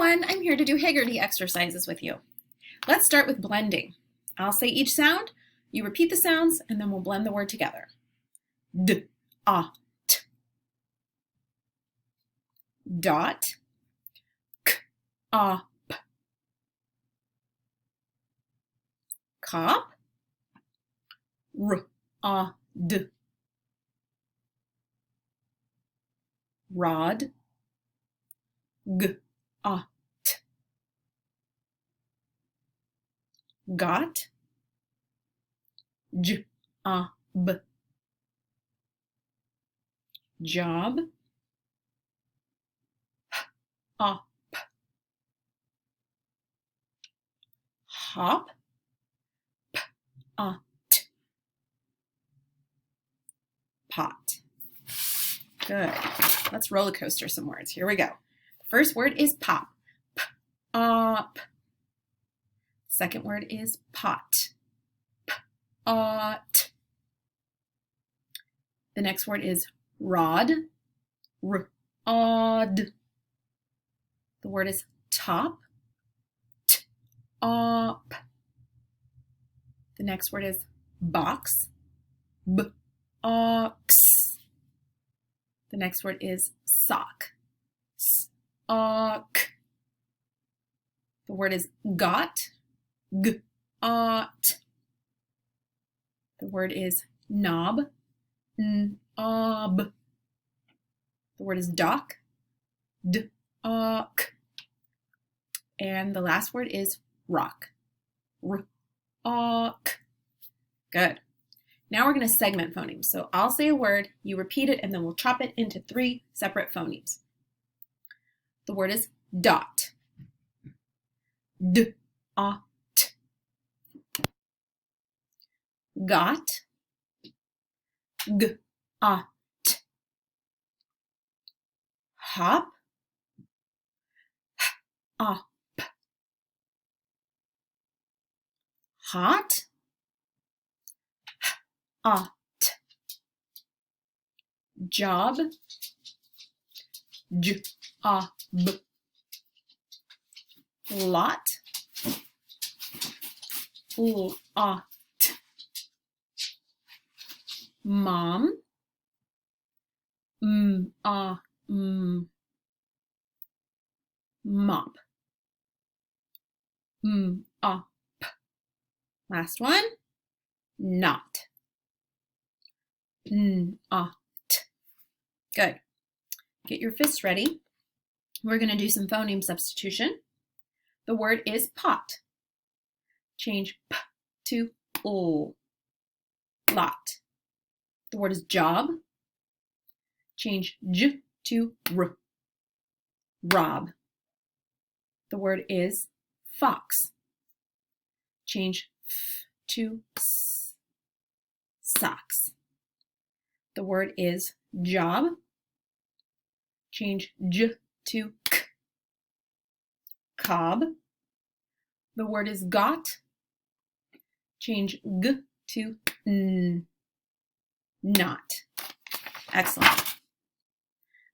everyone, I'm here to do Heggerty exercises with you. Let's start with blending. I'll say each sound, you repeat the sounds, and then we'll blend the word together. D, a, t. Dot, k, a, p. Cop, r, a, d. Rod, g, a, t. Got, j, a, b. Job, h, a, p. Hop, p, a, t. Pot. Good. Let's roller coaster some words. Here we go. First word is pop. P, up. Second word is pot. P, t. The next word is rod. R, od. The word is top. T, up. The next word is box. B, ox. The next word is sock. Sock. The word is got. G, ot. The word is knob. Knob. The word is dock. Dock. And the last word is rock. Rock. Good. Now we're going to segment phonemes. So I'll say a word, you repeat it, and then we'll chop it into 3 separate phonemes. The word is dot. D, a, t. Got. G, a, t. Hop. H, a, p. Hot. A, t. Job. J, a, b. Lot. L, a, t. Mom. M, a, m. Mop. M, a, p. Last one. Not. N, a, t. Good. Get your fists ready. We're going to do some phoneme substitution. The word is pot. Change p to l. Lot. The word is job. Change j to r. Rob. The word is fox. Change f to s. Socks. The word is job. Change j to k. Cob. The word is got. Change g to n. Not. Excellent.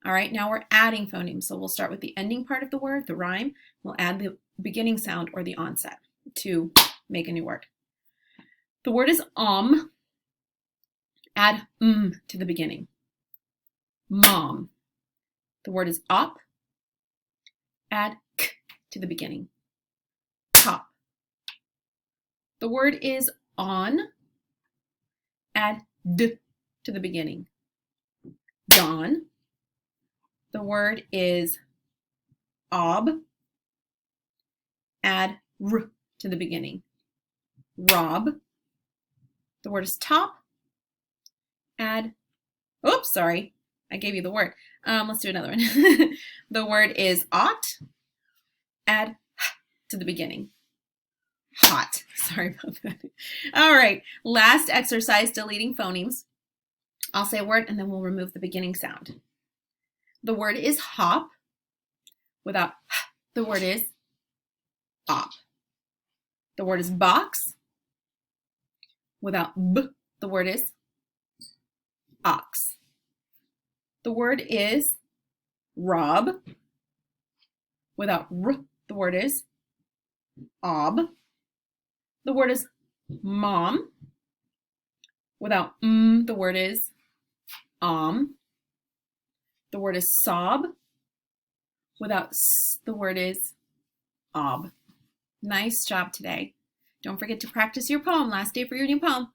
All right, now we're adding phonemes. So we'll start with the ending part of the word, the rhyme. We'll add the beginning sound or the onset to make a new word. The word is Add to the beginning. Mom. The word is op. Add k to the beginning. Top. The word is on. Add d to the beginning. Dawn. The word is ob. Add r to the beginning. Rob. The word is top. Add, oops, sorry, I gave you the word. Let's do another one. The word is ought. Add h to the beginning. Hot. Sorry about that. All right, last exercise, deleting phonemes. I'll say a word and then we'll remove the beginning sound. The word is hop. Without h, the word is op. The word is box. Without b, the word is ox. The word is rob. Without r, the word is ob. The word is mom. Without the word is The word is sob. Without s, the word is ob. Nice job today. Don't forget to practice your poem. Last day for your new poem.